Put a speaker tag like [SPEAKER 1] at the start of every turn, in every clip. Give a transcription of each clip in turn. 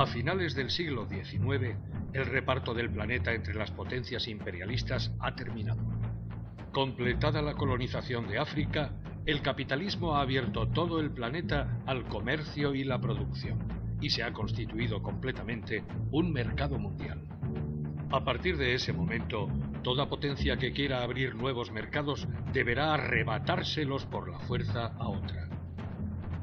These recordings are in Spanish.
[SPEAKER 1] A finales del siglo XIX, el reparto del planeta entre las potencias imperialistas ha terminado. Completada la colonización de África, el capitalismo ha abierto todo el planeta al comercio y la producción, y se ha constituido completamente un mercado mundial. A partir de ese momento, toda potencia que quiera abrir nuevos mercados deberá arrebatárselos por la fuerza a otra.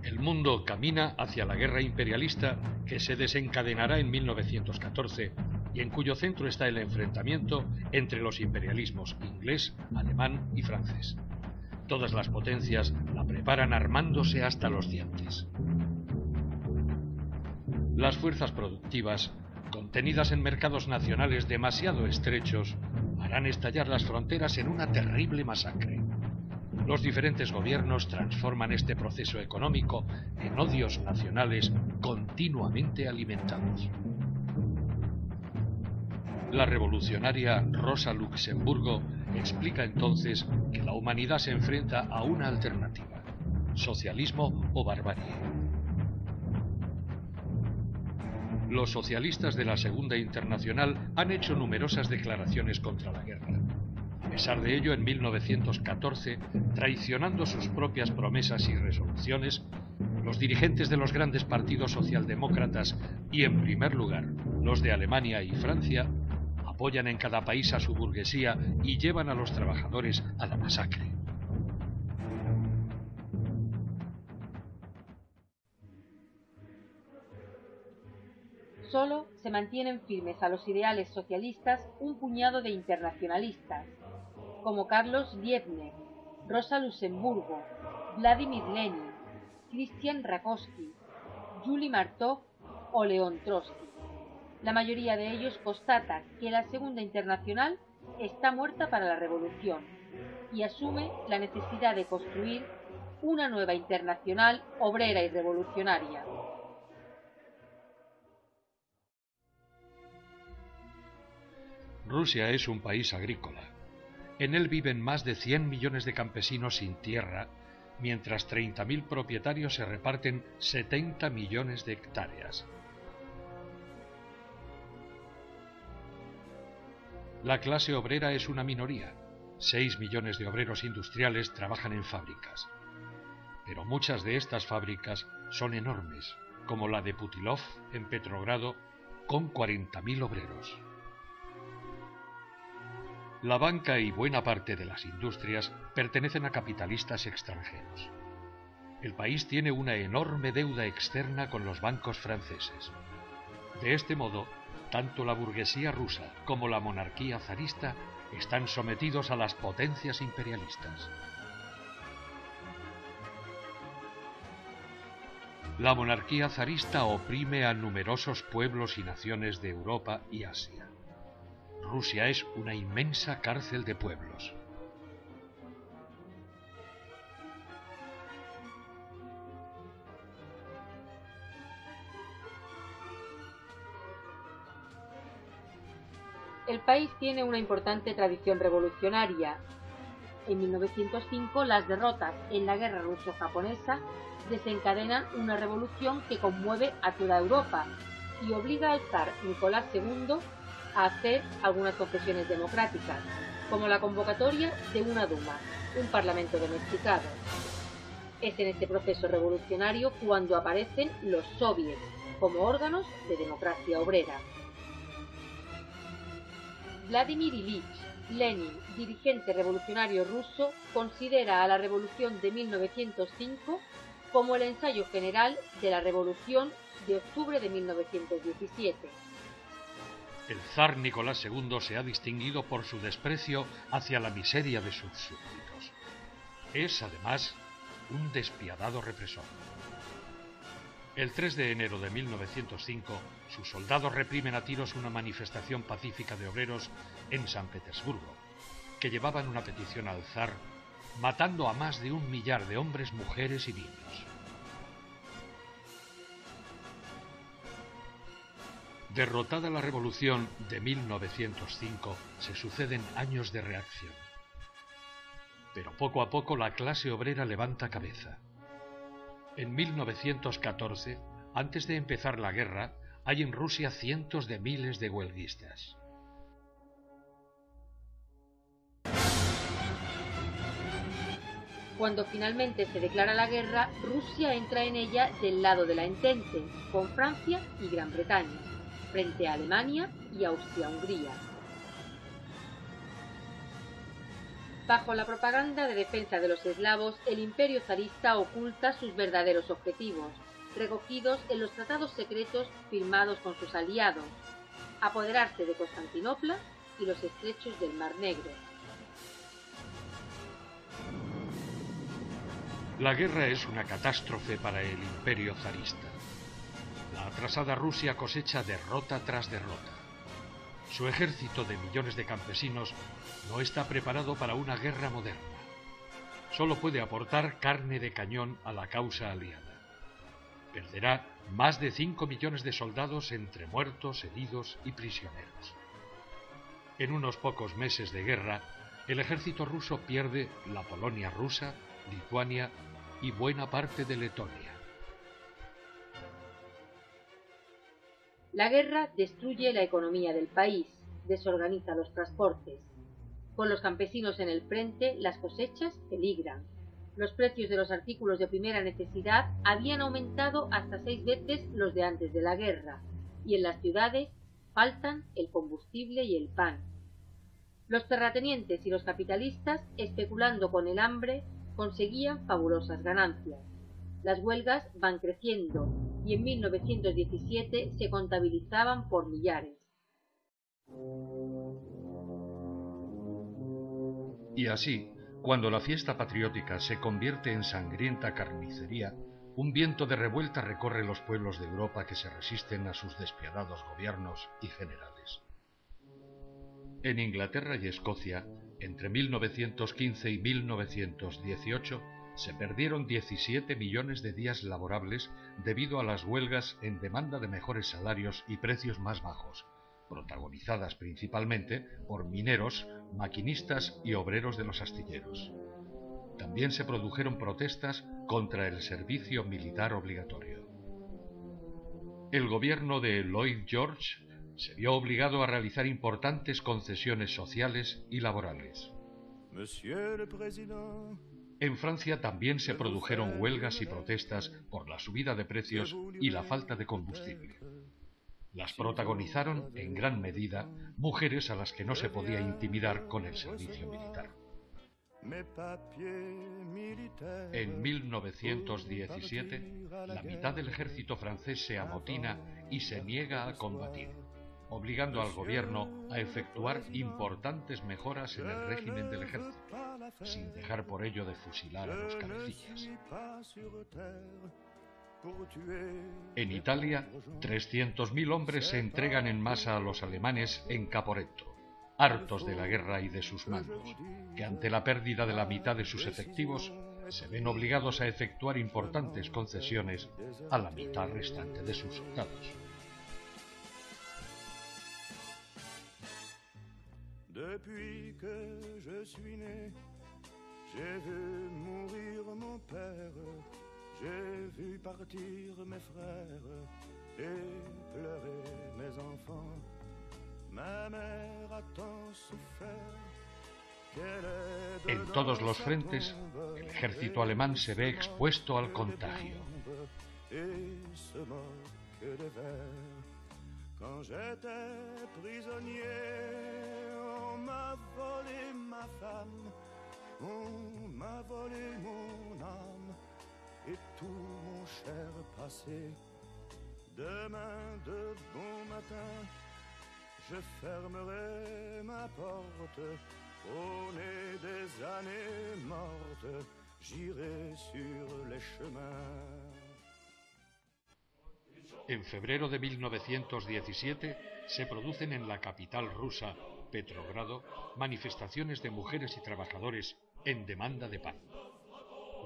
[SPEAKER 1] El mundo camina hacia la guerra imperialista que se desencadenará en 1914 y en cuyo centro está el enfrentamiento entre los imperialismos inglés, alemán y francés. Todas las potencias la preparan armándose hasta los dientes. Las fuerzas productivas, contenidas en mercados nacionales demasiado estrechos, harán estallar las fronteras en una terrible masacre. Los diferentes gobiernos transforman este proceso económico en odios nacionales continuamente alimentados. La revolucionaria Rosa Luxemburgo explica entonces que la humanidad se enfrenta a una alternativa: socialismo o barbarie. Los socialistas de la Segunda Internacional han hecho numerosas declaraciones contra la guerra. A pesar de ello, en 1914, traicionando sus propias promesas y resoluciones, los dirigentes de los grandes partidos socialdemócratas y, en primer lugar, los de Alemania y Francia, apoyan en cada país a su burguesía y llevan a los trabajadores a la masacre.
[SPEAKER 2] Solo se mantienen firmes a los ideales socialistas un puñado de internacionalistas, como Carlos Liebknecht, Rosa Luxemburgo, Vladimir Lenin, Christian Rakovsky, Yuli Martov o León Trotsky. La mayoría de ellos constata que la Segunda Internacional está muerta para la revolución y asume la necesidad de construir una nueva internacional obrera y revolucionaria.
[SPEAKER 1] Rusia es un país agrícola. En él viven más de 100 millones de campesinos sin tierra, mientras 30.000 propietarios se reparten 70 millones de hectáreas. La clase obrera es una minoría. 6 millones de obreros industriales trabajan en fábricas. Pero muchas de estas fábricas son enormes, como la de Putilov en Petrogrado, con 40.000 obreros. La banca y buena parte de las industrias pertenecen a capitalistas extranjeros. El país tiene una enorme deuda externa con los bancos franceses. De este modo, tanto la burguesía rusa como la monarquía zarista están sometidos a las potencias imperialistas. La monarquía zarista oprime a numerosos pueblos y naciones de Europa y Asia. Rusia es una inmensa cárcel de pueblos.
[SPEAKER 2] El país tiene una importante tradición revolucionaria. En 1905, las derrotas en la guerra ruso-japonesa desencadenan una revolución que conmueve a toda Europa y obliga al zar Nicolás II a hacer algunas concesiones democráticas, como la convocatoria de una Duma, un parlamento domesticado. Es en este proceso revolucionario cuando aparecen los soviets como órganos de democracia obrera. Vladimir Ilich Lenin, dirigente revolucionario ruso, considera a la revolución de 1905 como el ensayo general de la revolución de octubre de 1917.
[SPEAKER 1] El zar Nicolás II se ha distinguido por su desprecio hacia la miseria de sus súbditos. Es, además, un despiadado represor. El 3 de enero de 1905, sus soldados reprimen a tiros una manifestación pacífica de obreros en San Petersburgo, que llevaban una petición al zar, matando a más de 1 millar de hombres, mujeres y niños. Derrotada la revolución de 1905, se suceden años de reacción. Pero poco a poco la clase obrera levanta cabeza. En 1914, antes de empezar la guerra, hay en Rusia cientos de miles de huelguistas.
[SPEAKER 2] Cuando finalmente se declara la guerra, Rusia entra en ella del lado de la Entente, con Francia y Gran Bretaña, frente a Alemania y Austria-Hungría. Bajo la propaganda de defensa de los eslavos, el imperio zarista oculta sus verdaderos objetivos, recogidos en los tratados secretos firmados con sus aliados: apoderarse de Constantinopla y los estrechos del Mar Negro.
[SPEAKER 1] La guerra es una catástrofe para el imperio zarista. La atrasada Rusia cosecha derrota tras derrota. Su ejército de millones de campesinos no está preparado para una guerra moderna. Solo puede aportar carne de cañón a la causa aliada. Perderá más de 5 millones de soldados entre muertos, heridos y prisioneros. En unos pocos meses de guerra, el ejército ruso pierde la Polonia rusa, Lituania y buena parte de Letonia.
[SPEAKER 2] La guerra destruye la economía del país, desorganiza los transportes. Con los campesinos en el frente, las cosechas peligran. Los precios de los artículos de primera necesidad habían aumentado hasta 6 veces los de antes de la guerra, y en las ciudades faltan el combustible y el pan. Los terratenientes y los capitalistas, especulando con el hambre, conseguían fabulosas ganancias. Las huelgas van creciendo y en 1917 se contabilizaban por millares.
[SPEAKER 1] Y así, cuando la fiesta patriótica se convierte en sangrienta carnicería, un viento de revuelta recorre los pueblos de Europa que se resisten a sus despiadados gobiernos y generales. En Inglaterra y Escocia, entre 1915 y 1918, se perdieron 17 millones de días laborables debido a las huelgas en demanda de mejores salarios y precios más bajos, protagonizadas principalmente por mineros, maquinistas y obreros de los astilleros. También se produjeron protestas contra el servicio militar obligatorio. El gobierno de Lloyd George se vio obligado a realizar importantes concesiones sociales y laborales. En Francia también se produjeron huelgas y protestas por la subida de precios y la falta de combustible. Las protagonizaron en gran medida mujeres a las que no se podía intimidar con el servicio militar. En 1917, la mitad del ejército francés se amotina y se niega a combatir, obligando al gobierno a efectuar importantes mejoras en el régimen del ejército, sin dejar por ello de fusilar a los cabecillas. En Italia, 300.000 hombres se entregan en masa a los alemanes en Caporetto, hartos de la guerra y de sus mandos, que ante la pérdida de la mitad de sus efectivos se ven obligados a efectuar importantes concesiones a la mitad restante de sus soldados.
[SPEAKER 3] Depuis que je suis né, j'ai vu mourir mon père, j'ai vu partir mes frères et pleurer mes enfants. Ma mère a tant souffert.
[SPEAKER 1] En todos los frentes, el ejército alemán se ve expuesto al contagio.
[SPEAKER 3] Quand j'étais prisonnier, on m'a volé ma femme, on m'a volé mon âme et tout mon cher passé. Demain de bon matin, je fermerai ma porte, au nez des années mortes, j'irai sur les chemins.
[SPEAKER 1] En febrero de 1917 se producen en la capital rusa, Petrogrado, manifestaciones de mujeres y trabajadores en demanda de pan.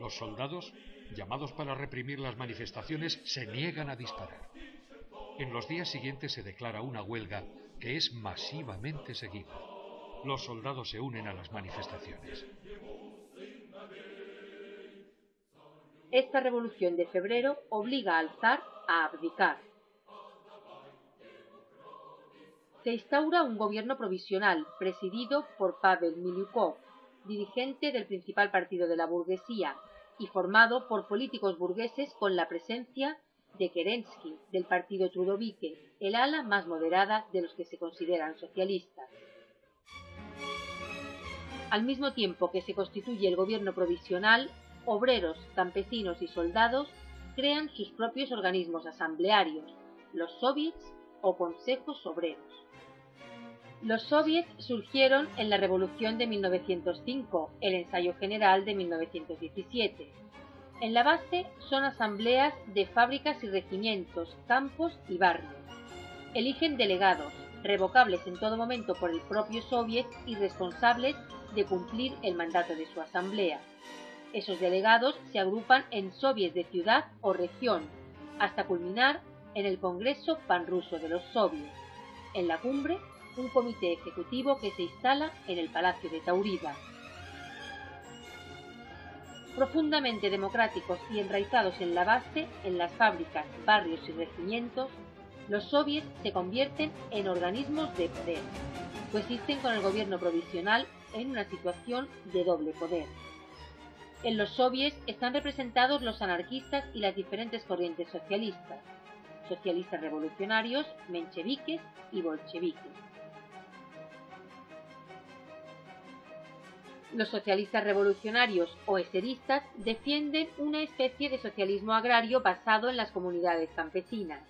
[SPEAKER 1] Los soldados, llamados para reprimir las manifestaciones, se niegan a disparar. En los días siguientes se declara una huelga que es masivamente seguida. Los soldados se unen a las manifestaciones.
[SPEAKER 2] Esta revolución de febrero obliga al zar a abdicar. Se instaura un gobierno provisional presidido por Pavel Miliukov, dirigente del principal partido de la burguesía, y formado por políticos burgueses con la presencia de Kerensky, del partido Trudovike, el ala más moderada de los que se consideran socialistas. Al mismo tiempo que se constituye el gobierno provisional, obreros, campesinos y soldados crean sus propios organismos asamblearios, los soviets o consejos obreros. Los soviets surgieron en la Revolución de 1905, el Ensayo General de 1917. En la base son asambleas de fábricas y regimientos, campos y barrios. Eligen delegados, revocables en todo momento por el propio soviet y responsables de cumplir el mandato de su asamblea. Esos delegados se agrupan en soviets de ciudad o región, hasta culminar en el Congreso Panruso de los Soviets. En la cumbre, un comité ejecutivo que se instala en el Palacio de Taurida. Profundamente democráticos y enraizados en la base, en las fábricas, barrios y regimientos, los soviets se convierten en organismos de poder, coexisten con el gobierno provisional en una situación de doble poder. En los soviets están representados los anarquistas y las diferentes corrientes socialistas, socialistas revolucionarios, mencheviques y bolcheviques. Los socialistas revolucionarios o eseristas defienden una especie de socialismo agrario basado en las comunidades campesinas.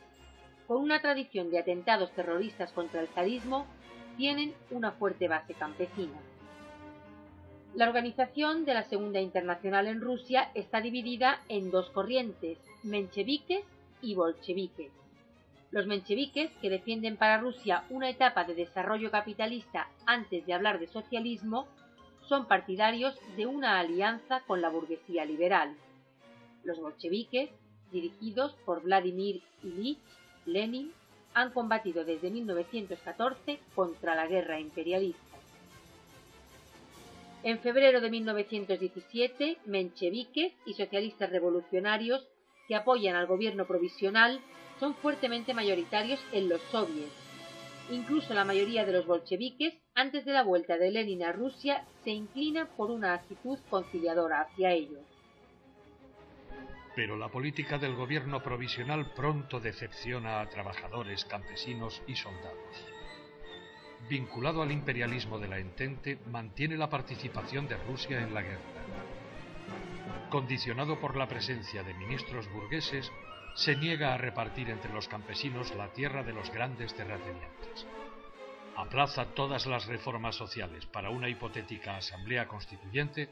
[SPEAKER 2] Con una tradición de atentados terroristas contra el zarismo, tienen una fuerte base campesina. La organización de la Segunda Internacional en Rusia está dividida en dos corrientes, mencheviques y bolcheviques. Los mencheviques, que defienden para Rusia una etapa de desarrollo capitalista antes de hablar de socialismo, son partidarios de una alianza con la burguesía liberal. Los bolcheviques, dirigidos por Vladimir Ilich Lenin, han combatido desde 1914 contra la guerra imperialista. En febrero de 1917, mencheviques y socialistas revolucionarios que apoyan al gobierno provisional son fuertemente mayoritarios en los soviets. Incluso la mayoría de los bolcheviques, antes de la vuelta de Lenin a Rusia, se inclina por una actitud conciliadora hacia ellos.
[SPEAKER 1] Pero la política del gobierno provisional pronto decepciona a trabajadores, campesinos y soldados. Vinculado al imperialismo de la Entente, mantiene la participación de Rusia en la guerra. Condicionado por la presencia de ministros burgueses, se niega a repartir entre los campesinos la tierra de los grandes terratenientes. Aplaza todas las reformas sociales para una hipotética asamblea constituyente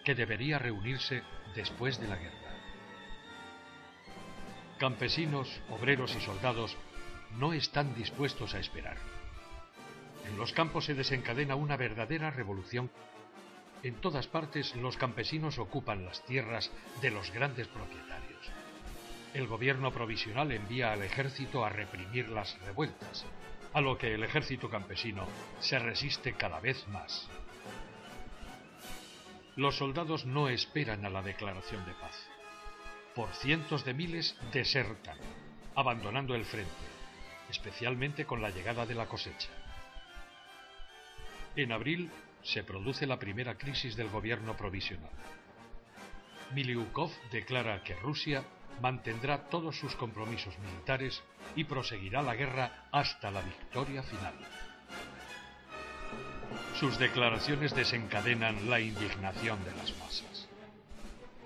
[SPEAKER 1] que debería reunirse después de la guerra. Campesinos, obreros y soldados no están dispuestos a esperar. En los campos se desencadena una verdadera revolución. En todas partes los campesinos ocupan las tierras de los grandes propietarios. El gobierno provisional envía al ejército a reprimir las revueltas, a lo que el ejército campesino se resiste cada vez más. Los soldados no esperan a la declaración de paz. Por cientos de miles desertan, abandonando el frente, especialmente con la llegada de la cosecha. En abril se produce la primera crisis del gobierno provisional. Miliukov declara que Rusia mantendrá todos sus compromisos militares y proseguirá la guerra hasta la victoria final. Sus declaraciones desencadenan la indignación de las masas.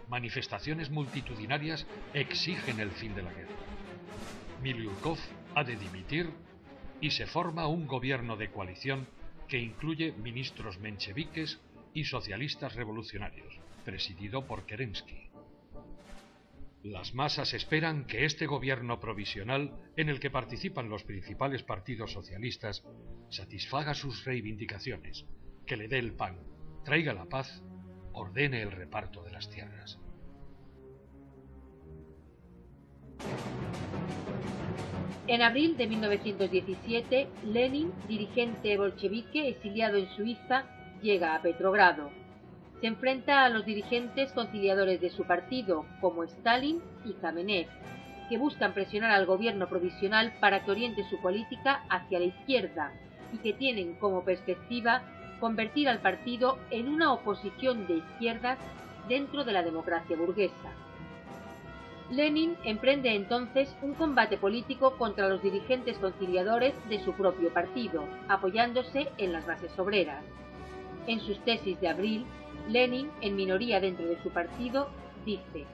[SPEAKER 1] Manifestaciones multitudinarias exigen el fin de la guerra. Miliukov ha de dimitir y se forma un gobierno de coalición que incluye ministros mencheviques y socialistas revolucionarios, presidido por Kerensky. Las masas esperan que este gobierno provisional, en el que participan los principales partidos socialistas, satisfaga sus reivindicaciones, que le dé el pan, traiga la paz, ordene el reparto de las tierras.
[SPEAKER 2] En abril de 1917, Lenin, dirigente bolchevique exiliado en Suiza, llega a Petrogrado. Se enfrenta a los dirigentes conciliadores de su partido, como Stalin y Kamenev, que buscan presionar al gobierno provisional para que oriente su política hacia la izquierda y que tienen como perspectiva convertir al partido en una oposición de izquierdas dentro de la democracia burguesa. Lenin emprende entonces un combate político contra los dirigentes conciliadores de su propio partido, apoyándose en las bases obreras. En sus tesis de abril, Lenin, en minoría dentro de su partido, dice: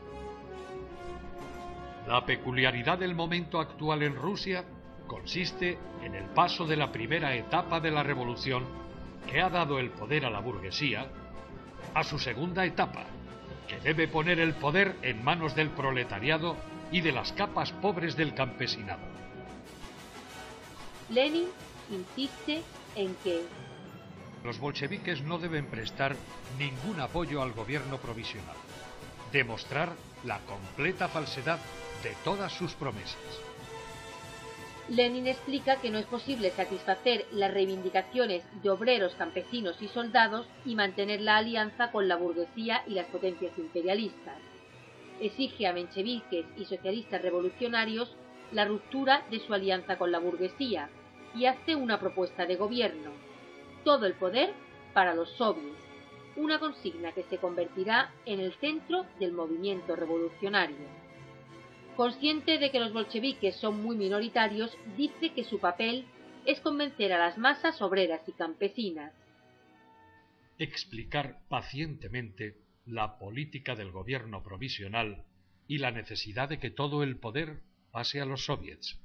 [SPEAKER 1] la peculiaridad del momento actual en Rusia consiste en el paso de la primera etapa de la revolución, que ha dado el poder a la burguesía, a su segunda etapa, que debe poner el poder en manos del proletariado y de las capas pobres del campesinado.
[SPEAKER 2] Lenin insiste en que
[SPEAKER 1] los bolcheviques no deben prestar ningún apoyo al gobierno provisional, demostrar la completa falsedad de todas sus promesas.
[SPEAKER 2] Lenin explica que no es posible satisfacer las reivindicaciones de obreros, campesinos y soldados y mantener la alianza con la burguesía y las potencias imperialistas. Exige a mencheviques y socialistas revolucionarios la ruptura de su alianza con la burguesía y hace una propuesta de gobierno: todo el poder para los soviets, una consigna que se convertirá en el centro del movimiento revolucionario. Consciente de que los bolcheviques son muy minoritarios, dice que su papel es convencer a las masas obreras y campesinas.
[SPEAKER 1] Explicar pacientemente la política del gobierno provisional y la necesidad de que todo el poder pase a los soviets.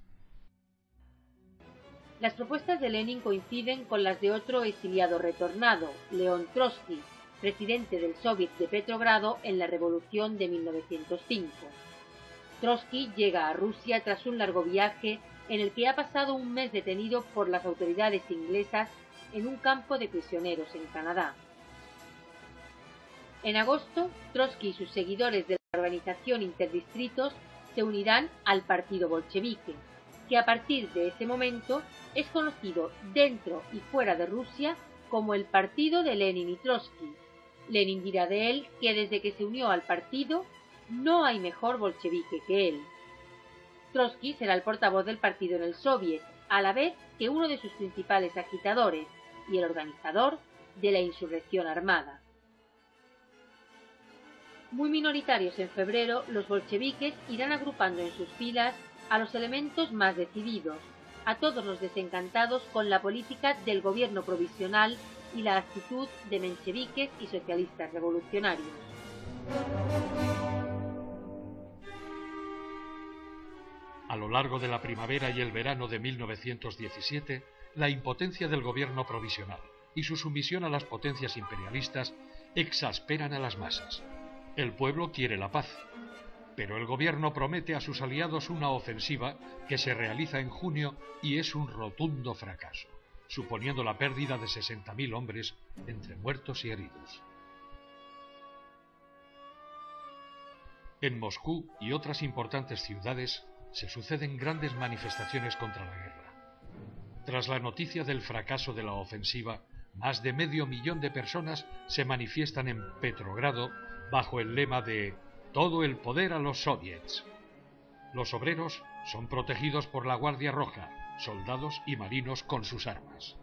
[SPEAKER 2] Las propuestas de Lenin coinciden con las de otro exiliado retornado, León Trotsky, presidente del Soviet de Petrogrado en la Revolución de 1905. Trotsky llega a Rusia tras un largo viaje en el que ha pasado un mes detenido por las autoridades inglesas en un campo de prisioneros en Canadá. En agosto, Trotsky y sus seguidores de la organización Interdistritos se unirán al partido bolchevique, que a partir de ese momento es conocido dentro y fuera de Rusia como el partido de Lenin y Trotsky. Lenin dirá de él que desde que se unió al partido no hay mejor bolchevique que él. Trotsky será el portavoz del partido en el Soviet, a la vez que uno de sus principales agitadores y el organizador de la insurrección armada. Muy minoritarios en febrero, los bolcheviques irán agrupando en sus filas a los elementos más decididos, a todos los desencantados con la política del gobierno provisional y la actitud de mencheviques y socialistas revolucionarios.
[SPEAKER 1] A lo largo de la primavera y el verano de 1917, la impotencia del gobierno provisional y su sumisión a las potencias imperialistas exasperan a las masas. El pueblo quiere la paz, pero el gobierno promete a sus aliados una ofensiva que se realiza en junio y es un rotundo fracaso, suponiendo la pérdida de 60.000 hombres entre muertos y heridos. En Moscú y otras importantes ciudades se suceden grandes manifestaciones contra la guerra. Tras la noticia del fracaso de la ofensiva, más de 500.000 de personas se manifiestan en Petrogrado bajo el lema de «Todo el poder a los soviets». Los obreros son protegidos por la Guardia Roja, soldados y marinos con sus armas.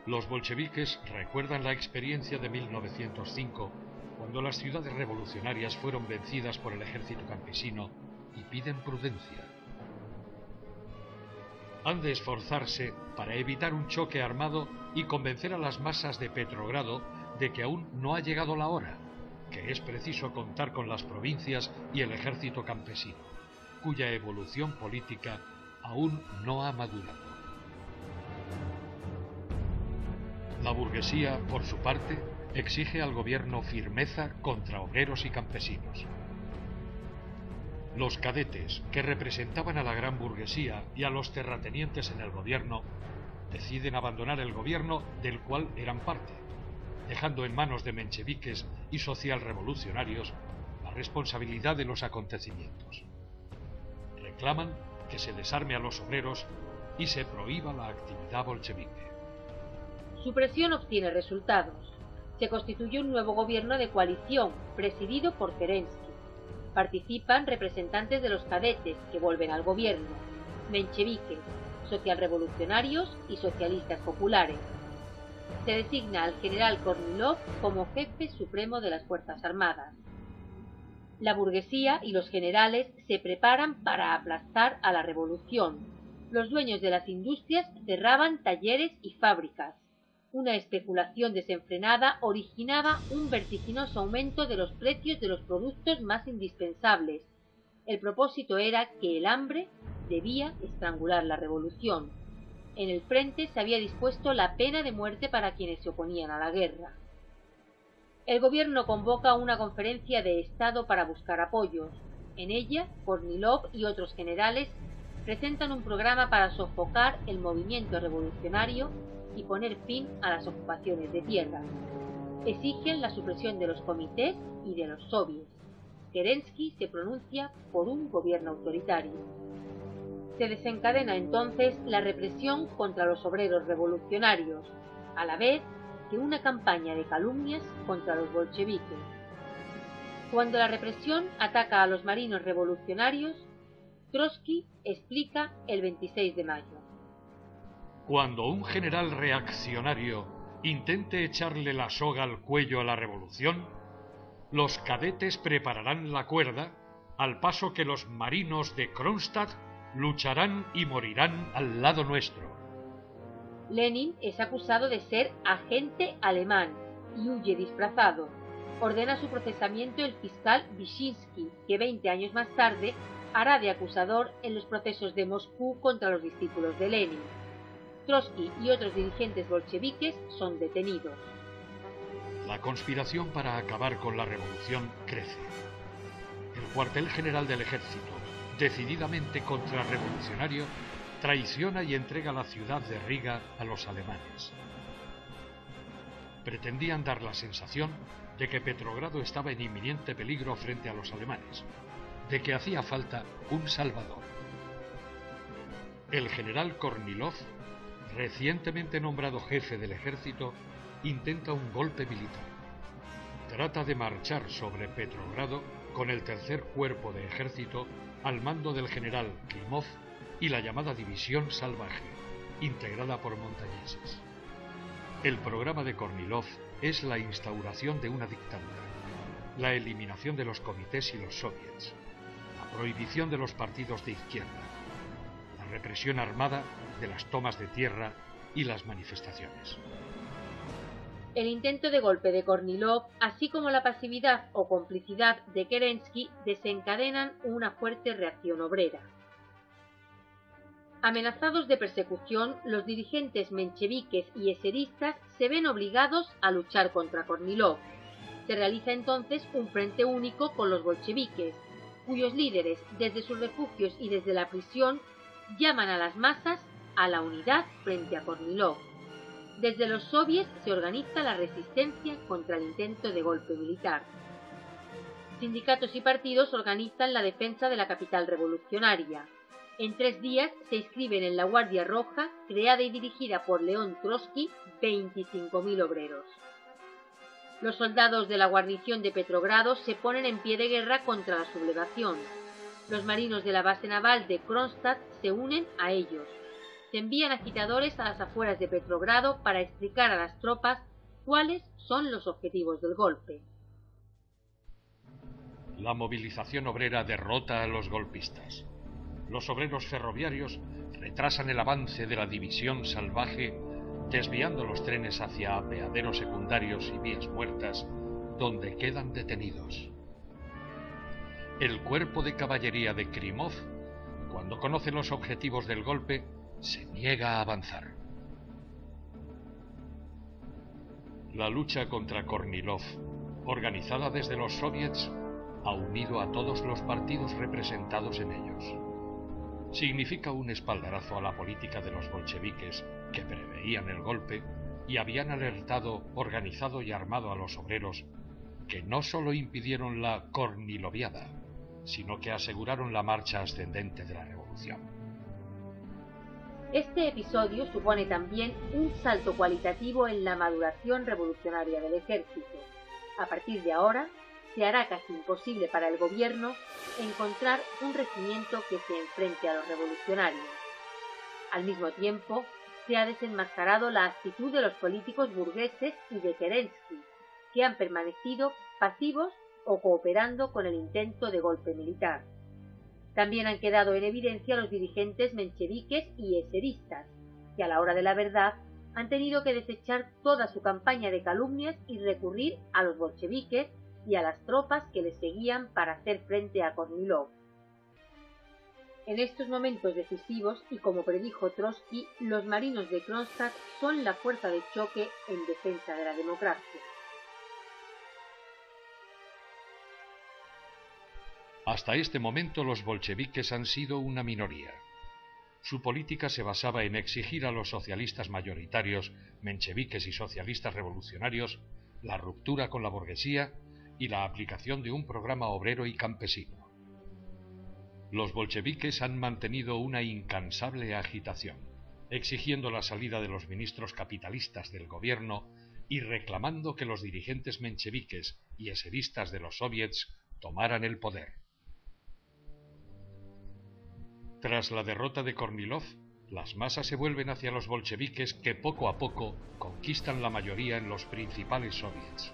[SPEAKER 1] Los bolcheviques recuerdan la experiencia de 1905, cuando las ciudades revolucionarias fueron vencidas por el ejército campesino, y piden prudencia. Han de esforzarse para evitar un choque armado y convencer a las masas de Petrogrado de que aún no ha llegado la hora, que es preciso contar con las provincias y el ejército campesino, cuya evolución política aún no ha madurado. La burguesía, por su parte, exige al gobierno firmeza contra obreros y campesinos. Los cadetes, que representaban a la gran burguesía y a los terratenientes en el gobierno, deciden abandonar el gobierno del cual eran parte, dejando en manos de mencheviques y socialrevolucionarios la responsabilidad de los acontecimientos. Reclaman que se desarme a los obreros y se prohíba la actividad bolchevique.
[SPEAKER 2] Su presión obtiene resultados. Se constituye un nuevo gobierno de coalición, presidido por Kerensky. Participan representantes de los cadetes que vuelven al gobierno, mencheviques, socialrevolucionarios y socialistas populares. Se designa al general Kornilov como jefe supremo de las Fuerzas Armadas. La burguesía y los generales se preparan para aplastar a la revolución. Los dueños de las industrias cerraban talleres y fábricas. Una especulación desenfrenada originaba un vertiginoso aumento de los precios de los productos más indispensables. El propósito era que el hambre debía estrangular la revolución. En el frente se había dispuesto la pena de muerte para quienes se oponían a la guerra. El gobierno convoca una conferencia de Estado para buscar apoyos. En ella, Kornilov y otros generales presentan un programa para sofocar el movimiento revolucionario y poner fin a las ocupaciones de tierras. Exigen la supresión de los comités y de los soviets. Kerensky se pronuncia por un gobierno autoritario. Se desencadena entonces la represión contra los obreros revolucionarios, a la vez que una campaña de calumnias contra los bolcheviques. Cuando la represión ataca a los marinos revolucionarios, Trotsky explica el 26 de mayo.
[SPEAKER 1] Cuando un general reaccionario intente echarle la soga al cuello a la revolución, los cadetes prepararán la cuerda, al paso que los marinos de Kronstadt lucharán y morirán al lado nuestro.
[SPEAKER 2] Lenin es acusado de ser agente alemán y huye disfrazado. Ordena su procesamiento el fiscal Vyshinsky, que 20 años más tarde hará de acusador en los procesos de Moscú contra los discípulos de Lenin. Trotsky y otros dirigentes bolcheviques son detenidos.
[SPEAKER 1] La conspiración para acabar con la revolución crece. El cuartel general del ejército, decididamente contrarrevolucionario, traiciona y entrega la ciudad de Riga a los alemanes. Pretendían dar la sensación de que Petrogrado estaba en inminente peligro frente a los alemanes, de que hacía falta un salvador. El general Kornilov, recientemente nombrado jefe del ejército, intenta un golpe militar. Trata de marchar sobre Petrogrado con el tercer cuerpo de ejército al mando del general Klimov y la llamada División Salvaje, integrada por montañeses. El programa de Kornilov es la instauración de una dictadura, la eliminación de los comités y los soviets, la prohibición de los partidos de izquierda, la represión armada de las tomas de tierra y las manifestaciones.
[SPEAKER 2] El intento de golpe de Kornilov, así como la pasividad o complicidad de Kerensky, desencadenan una fuerte reacción obrera. Amenazados de persecución, los dirigentes mencheviques y eseristas se ven obligados a luchar contra Kornilov. Se realiza entonces un frente único con los bolcheviques, cuyos líderes, desde sus refugios y desde la prisión, llaman a las masas a la unidad frente a Kornilov. Desde los soviets se organiza la resistencia contra el intento de golpe militar. Sindicatos y partidos organizan la defensa de la capital revolucionaria. En 3 días se inscriben en la Guardia Roja, creada y dirigida por León Trotsky, 25.000 obreros. Los soldados de la guarnición de Petrogrado se ponen en pie de guerra contra la sublevación. Los marinos de la base naval de Kronstadt se unen a ellos. Se envían agitadores a las afueras de Petrogrado para explicar a las tropas cuáles son los objetivos del golpe.
[SPEAKER 1] La movilización obrera derrota a los golpistas. Los obreros ferroviarios retrasan el avance de la División Salvaje, desviando los trenes hacia apeaderos secundarios y vías muertas, donde quedan detenidos. El cuerpo de caballería de Krimov, cuando conoce los objetivos del golpe, se niega a avanzar. La lucha contra Kornilov, organizada desde los soviets, ha unido a todos los partidos representados en ellos. Significa un espaldarazo a la política de los bolcheviques, que preveían el golpe y habían alertado, organizado y armado a los obreros, que no solo impidieron la korniloviada, sino que aseguraron la marcha ascendente de la revolución.
[SPEAKER 2] Este episodio supone también un salto cualitativo en la maduración revolucionaria del ejército. A partir de ahora, se hará casi imposible para el gobierno encontrar un regimiento que se enfrente a los revolucionarios. Al mismo tiempo, se ha desenmascarado la actitud de los políticos burgueses y de Kerensky, que han permanecido pasivos o cooperando con el intento de golpe militar. También han quedado en evidencia los dirigentes mencheviques y eseristas, que a la hora de la verdad han tenido que desechar toda su campaña de calumnias y recurrir a los bolcheviques y a las tropas que les seguían para hacer frente a Kornilov. En estos momentos decisivos, y como predijo Trotsky, los marinos de Kronstadt son la fuerza de choque en defensa de la democracia.
[SPEAKER 1] Hasta este momento los bolcheviques han sido una minoría. Su política se basaba en exigir a los socialistas mayoritarios, mencheviques y socialistas revolucionarios, la ruptura con la burguesía y la aplicación de un programa obrero y campesino. Los bolcheviques han mantenido una incansable agitación, exigiendo la salida de los ministros capitalistas del gobierno y reclamando que los dirigentes mencheviques y eseristas de los soviets tomaran el poder. Tras la derrota de Kornilov, las masas se vuelven hacia los bolcheviques que poco a poco conquistan la mayoría en los principales soviets.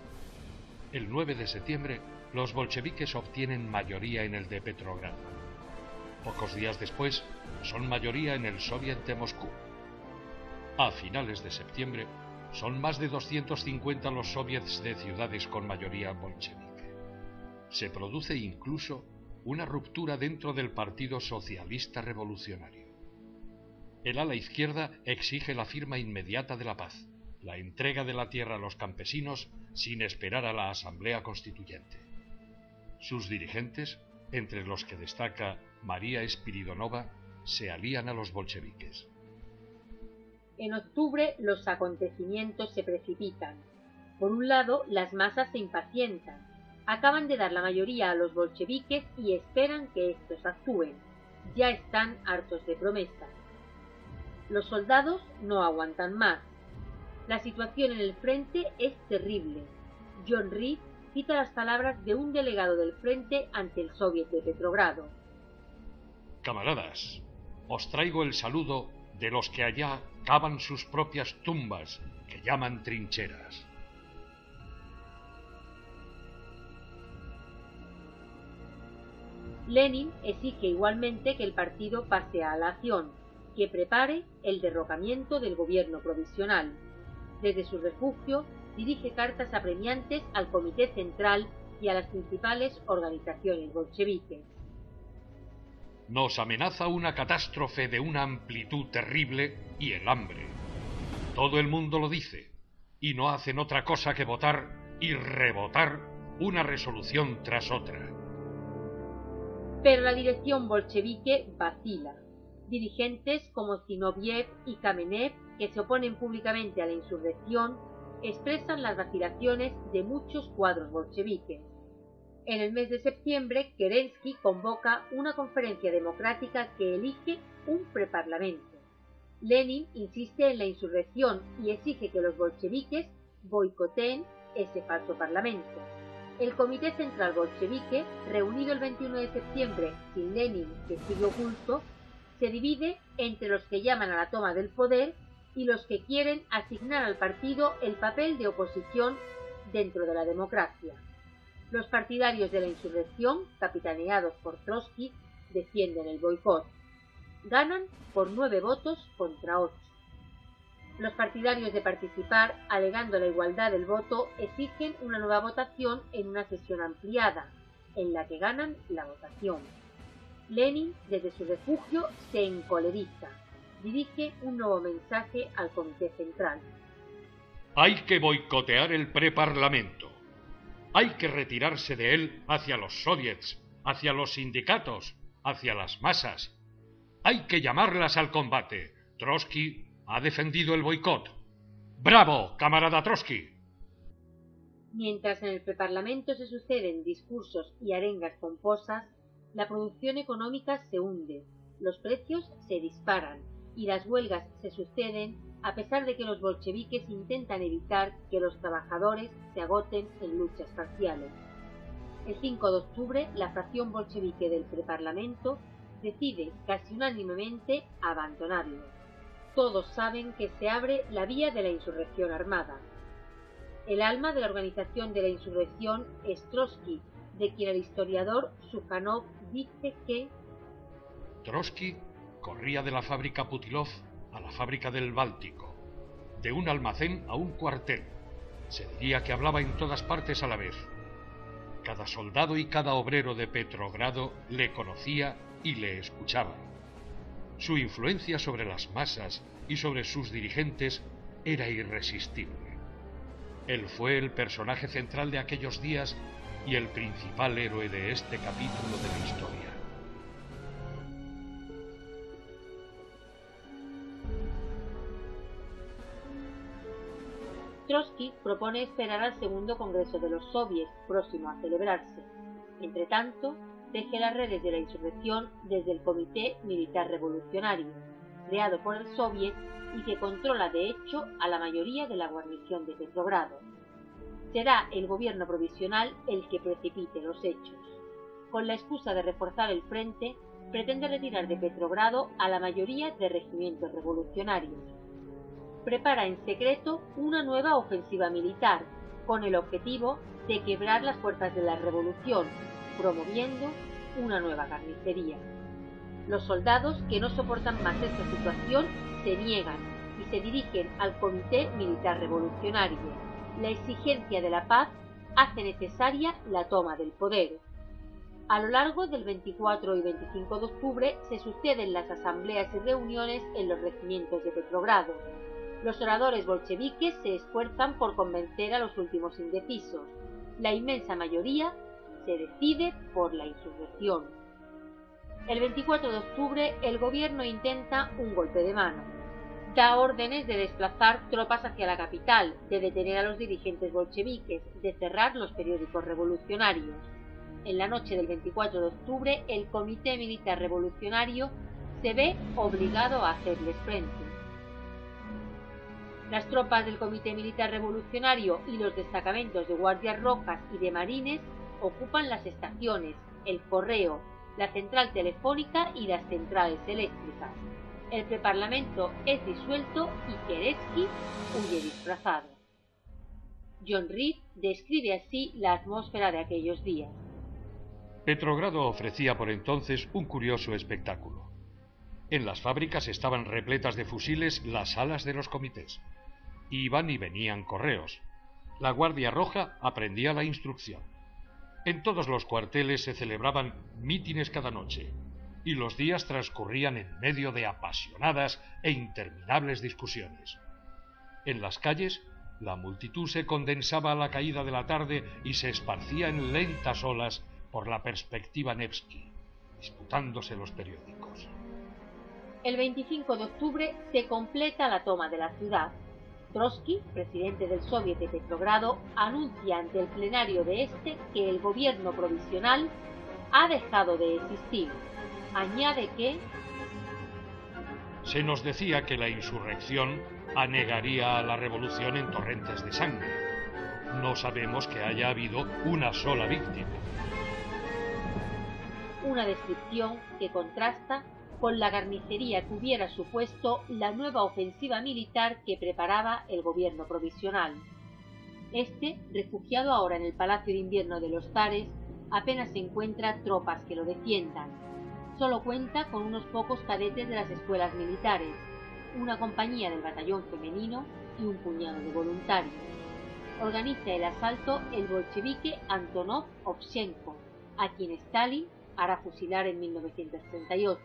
[SPEAKER 1] El 9 de septiembre, los bolcheviques obtienen mayoría en el de Petrogrado. Pocos días después, son mayoría en el Soviet de Moscú. A finales de septiembre, son más de 250 los soviets de ciudades con mayoría bolchevique. Se produce incluso una ruptura dentro del Partido Socialista Revolucionario. El ala izquierda exige la firma inmediata de la paz, la entrega de la tierra a los campesinos sin esperar a la Asamblea Constituyente. Sus dirigentes, entre los que destaca María Spiridonova, se alían a los bolcheviques.
[SPEAKER 2] En octubre los acontecimientos se precipitan. Por un lado, las masas se impacientan. Acaban de dar la mayoría a los bolcheviques y esperan que estos actúen. Ya están hartos de promesas. Los soldados no aguantan más. La situación en el frente es terrible. John Reed cita las palabras de un delegado del frente ante el Soviet de Petrogrado.
[SPEAKER 1] Camaradas, os traigo el saludo de los que allá cavan sus propias tumbas, que llaman trincheras.
[SPEAKER 2] Lenin exige igualmente que el partido pase a la acción, que prepare el derrocamiento del gobierno provisional. Desde su refugio, dirige cartas apremiantes al Comité Central y a las principales organizaciones bolcheviques.
[SPEAKER 1] Nos amenaza una catástrofe de una amplitud terrible y el hambre. Todo el mundo lo dice, y no hacen otra cosa que votar y rebotar una resolución tras otra.
[SPEAKER 2] Pero la dirección bolchevique vacila. Dirigentes como Zinoviev y Kamenev, que se oponen públicamente a la insurrección, expresan las vacilaciones de muchos cuadros bolcheviques. En el mes de septiembre, Kerensky convoca una conferencia democrática que elige un preparlamento. Lenin insiste en la insurrección y exige que los bolcheviques boicoteen ese falso parlamento. El Comité Central Bolchevique, reunido el 21 de septiembre sin Lenin, que sigue oculto, se divide entre los que llaman a la toma del poder y los que quieren asignar al partido el papel de oposición dentro de la democracia. Los partidarios de la insurrección, capitaneados por Trotsky, defienden el boicot. Ganan por 9 votos contra 8. Los partidarios de participar, alegando la igualdad del voto, exigen una nueva votación en una sesión ampliada, en la que ganan la votación. Lenin, desde su refugio, se encoleriza. Dirige un nuevo mensaje al Comité Central.
[SPEAKER 1] Hay que boicotear el preparlamento. Hay que retirarse de él hacia los soviets, hacia los sindicatos, hacia las masas. Hay que llamarlas al combate. Trotsky ha defendido el boicot. ¡Bravo, camarada Trotsky!
[SPEAKER 2] Mientras en el preparlamento se suceden discursos y arengas pomposas, la producción económica se hunde, los precios se disparan y las huelgas se suceden a pesar de que los bolcheviques intentan evitar que los trabajadores se agoten en luchas parciales. El 5 de octubre, la fracción bolchevique del preparlamento decide casi unánimemente abandonarlo. Todos saben que se abre la vía de la insurrección armada. El alma de la organización de la insurrección es Trotsky, de quien el historiador Sukhanov dice que
[SPEAKER 1] Trotsky corría de la fábrica Putilov a la fábrica del Báltico, de un almacén a un cuartel. Se diría que hablaba en todas partes a la vez. Cada soldado y cada obrero de Petrogrado le conocía y le escuchaba. Su influencia sobre las masas y sobre sus dirigentes era irresistible. Él fue el personaje central de aquellos días y el principal héroe de este capítulo de la historia.
[SPEAKER 2] Trotsky propone esperar al segundo Congreso de los Soviets, próximo a celebrarse. Entretanto, teje las redes de la insurrección desde el Comité Militar Revolucionario, creado por el Soviet y que controla de hecho a la mayoría de la guarnición de Petrogrado. Será el gobierno provisional el que precipite los hechos. Con la excusa de reforzar el frente, pretende retirar de Petrogrado a la mayoría de regimientos revolucionarios. Prepara en secreto una nueva ofensiva militar, con el objetivo de quebrar las fuerzas de la revolución, promoviendo una nueva carnicería. Los soldados, que no soportan más esta situación, se niegan y se dirigen al Comité Militar Revolucionario. La exigencia de la paz hace necesaria la toma del poder. A lo largo del 24 y 25 de octubre se suceden las asambleas y reuniones en los regimientos de Petrogrado. Los oradores bolcheviques se esfuerzan por convencer a los últimos indecisos. La inmensa mayoría se decide por la insurrección. El 24 de octubre el gobierno intenta un golpe de mano. Da órdenes de desplazar tropas hacia la capital, de detener a los dirigentes bolcheviques, de cerrar los periódicos revolucionarios. En la noche del 24 de octubre el Comité Militar Revolucionario se ve obligado a hacerles frente. Las tropas del Comité Militar Revolucionario y los destacamentos de guardias rojas y de marines ocupan las estaciones, el correo, la central telefónica y las centrales eléctricas. El preparlamento es disuelto y Kerensky huye disfrazado. John Reed describe así la atmósfera de aquellos días.
[SPEAKER 1] Petrogrado ofrecía por entonces un curioso espectáculo. En las fábricas estaban repletas de fusiles las salas de los comités. Iban y venían correos. La Guardia Roja aprendía la instrucción. En todos los cuarteles se celebraban mítines cada noche, y los días transcurrían en medio de apasionadas e interminables discusiones. En las calles, la multitud se condensaba a la caída de la tarde y se esparcía en lentas olas por la perspectiva Nevsky, disputándose los periódicos.
[SPEAKER 2] El 25 de octubre se completa la toma de la ciudad. Trotsky, presidente del Soviet de Petrogrado, anuncia ante el plenario de este que el gobierno provisional ha dejado de existir. Añade que
[SPEAKER 1] se nos decía que la insurrección anegaría a la revolución en torrentes de sangre. No sabemos que haya habido una sola víctima.
[SPEAKER 2] Una descripción que contrasta con la carnicería que hubiera supuesto la nueva ofensiva militar que preparaba el gobierno provisional. Este, refugiado ahora en el Palacio de Invierno de los Zares, apenas encuentra tropas que lo defiendan. Solo cuenta con unos pocos cadetes de las escuelas militares, una compañía del batallón femenino y un puñado de voluntarios. Organiza el asalto el bolchevique Antonov Ovchenko, a quien Stalin hará fusilar en 1938.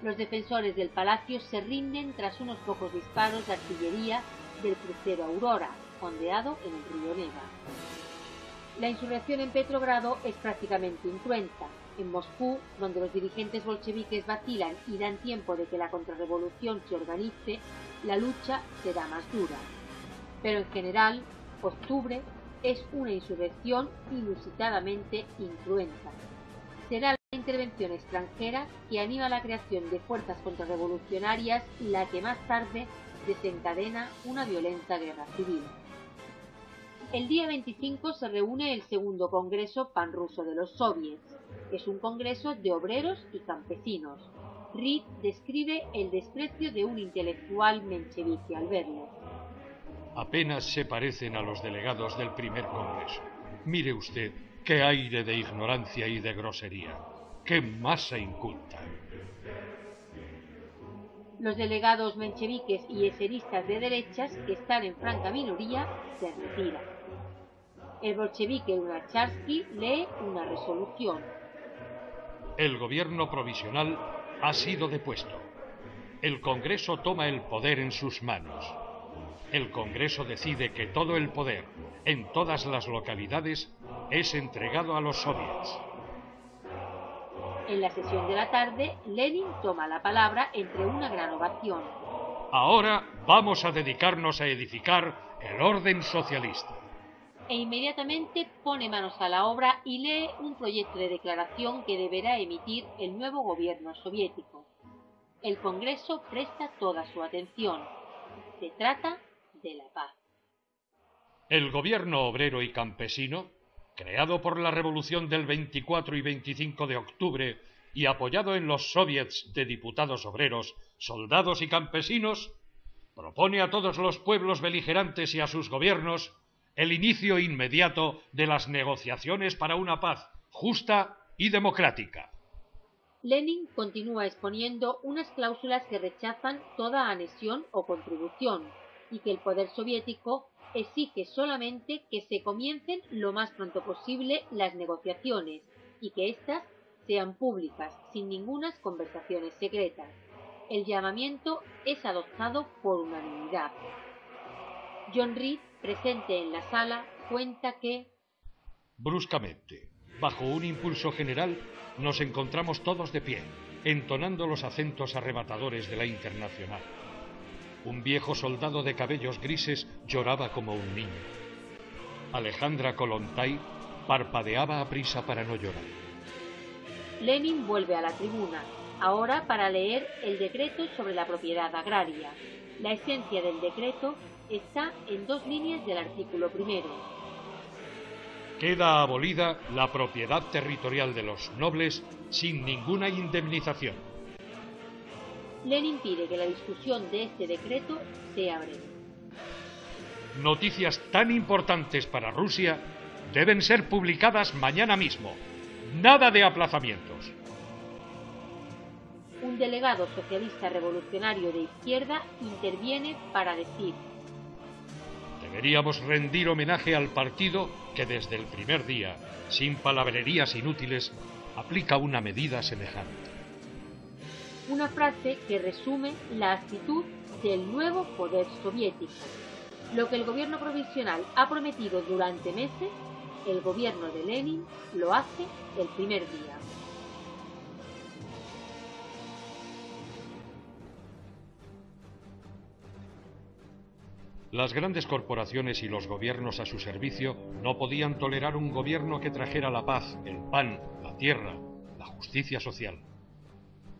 [SPEAKER 2] Los defensores del palacio se rinden tras unos pocos disparos de artillería del crucero Aurora, fondeado en el río Neva. La insurrección en Petrogrado es prácticamente incruenta. En Moscú, donde los dirigentes bolcheviques vacilan y dan tiempo de que la contrarrevolución se organice, la lucha será más dura. Pero en general, octubre es una insurrección inusitadamente incruenta. Será la intervención extranjera que anima la creación de fuerzas contrarrevolucionarias la que más tarde desencadena una violenta guerra civil. El día 25 se reúne el segundo Congreso Panruso de los Soviets. Es un congreso de obreros y campesinos. Reed describe el desprecio de un intelectual menchevique al verlo.
[SPEAKER 1] Apenas se parecen a los delegados del primer congreso. Mire usted qué aire de ignorancia y de grosería. ¡Qué masa inculta!
[SPEAKER 2] Los delegados mencheviques y eseristas de derechas, que están en franca minoría, se retiran. El bolchevique Lunacharsky lee una resolución.
[SPEAKER 1] El gobierno provisional ha sido depuesto. El Congreso toma el poder en sus manos. El Congreso decide que todo el poder, en todas las localidades, es entregado a los soviets.
[SPEAKER 2] En la sesión de la tarde, Lenin toma la palabra entre una gran ovación.
[SPEAKER 1] Ahora vamos a dedicarnos a edificar el orden socialista.
[SPEAKER 2] E inmediatamente pone manos a la obra y lee un proyecto de declaración que deberá emitir el nuevo gobierno soviético. El Congreso presta toda su atención. Se trata de la paz.
[SPEAKER 1] El gobierno obrero y campesino, creado por la revolución del 24 y 25 de octubre y apoyado en los soviets de diputados obreros, soldados y campesinos, propone a todos los pueblos beligerantes y a sus gobiernos el inicio inmediato de las negociaciones para una paz justa y democrática.
[SPEAKER 2] Lenin continúa exponiendo unas cláusulas que rechazan toda anexión o contribución y que el poder soviético exige solamente que se comiencen lo más pronto posible las negociaciones y que éstas sean públicas, sin ningunas conversaciones secretas. El llamamiento es adoptado por unanimidad. John Reed, presente en la sala, cuenta que...
[SPEAKER 1] Bruscamente, bajo un impulso general, nos encontramos todos de pie, entonando los acentos arrebatadores de la Internacional. Un viejo soldado de cabellos grises lloraba como un niño. Alejandra Kollontai parpadeaba aprisa para no llorar.
[SPEAKER 2] Lenin vuelve a la tribuna, ahora para leer el decreto sobre la propiedad agraria. La esencia del decreto está en 2 líneas del artículo primero.
[SPEAKER 1] Queda abolida la propiedad territorial de los nobles sin ninguna indemnización.
[SPEAKER 2] Lenin pide que la discusión de este decreto sea breve.
[SPEAKER 1] Noticias tan importantes para Rusia deben ser publicadas mañana mismo. Nada de aplazamientos.
[SPEAKER 2] Un delegado socialista revolucionario de izquierda interviene para decir:
[SPEAKER 1] deberíamos rendir homenaje al partido que desde el primer día, sin palabrerías inútiles, aplica una medida semejante.
[SPEAKER 2] Una frase que resume la actitud del nuevo poder soviético. Lo que el gobierno provisional ha prometido durante meses, el gobierno de Lenin lo hace el primer día.
[SPEAKER 1] Las grandes corporaciones y los gobiernos a su servicio no podían tolerar un gobierno que trajera la paz, el pan, la tierra, la justicia social.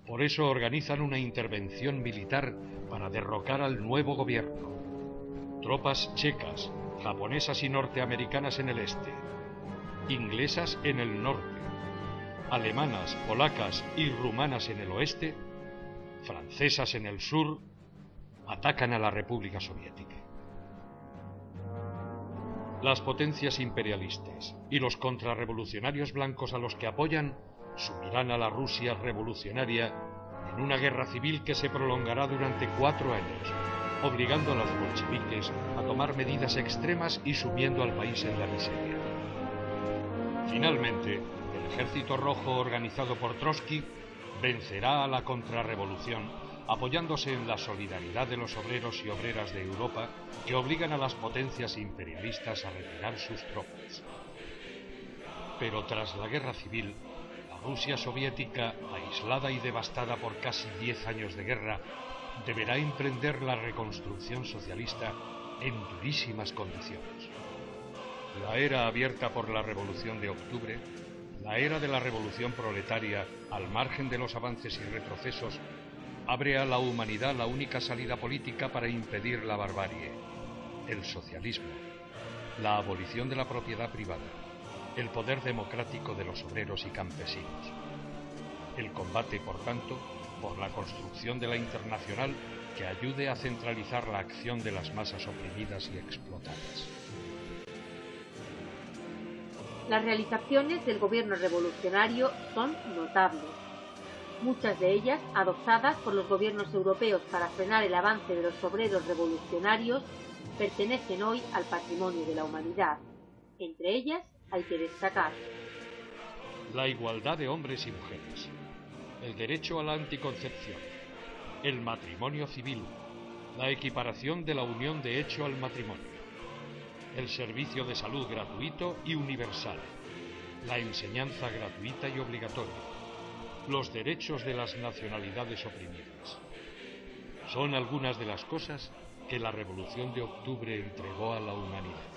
[SPEAKER 1] Por eso organizan una intervención militar para derrocar al nuevo gobierno. Tropas checas, japonesas y norteamericanas en el este, inglesas en el norte, alemanas, polacas y rumanas en el oeste, francesas en el sur, atacan a la República Soviética. Las potencias imperialistas y los contrarrevolucionarios blancos a los que apoyan sumirán a la Rusia revolucionaria en una guerra civil que se prolongará durante 4 años, obligando a los bolcheviques a tomar medidas extremas y sumiendo al país en la miseria. Finalmente, el Ejército Rojo organizado por Trotsky vencerá a la contrarrevolución apoyándose en la solidaridad de los obreros y obreras de Europa que obligan a las potencias imperialistas a retirar sus tropas. Pero tras la guerra civil, la Rusia soviética, aislada y devastada por casi 10 años de guerra, deberá emprender la reconstrucción socialista en durísimas condiciones. La era abierta por la Revolución de Octubre, la era de la revolución proletaria, al margen de los avances y retrocesos, abre a la humanidad la única salida política para impedir la barbarie, el socialismo. la abolición de la propiedad privada, el poder democrático de los obreros y campesinos. El combate, por tanto, por la construcción de la internacional que ayude a centralizar la acción de las masas oprimidas y explotadas.
[SPEAKER 2] Las realizaciones del gobierno revolucionario son notables, muchas de ellas adoptadas por los gobiernos europeos para frenar el avance de los obreros revolucionarios, pertenecen hoy al patrimonio de la humanidad. Entre ellas hay que destacar
[SPEAKER 1] la igualdad de hombres y mujeres, el derecho a la anticoncepción, el matrimonio civil, la equiparación de la unión de hecho al matrimonio, el servicio de salud gratuito y universal, la enseñanza gratuita y obligatoria, los derechos de las nacionalidades oprimidas. Son algunas de las cosas que la Revolución de Octubre entregó a la humanidad.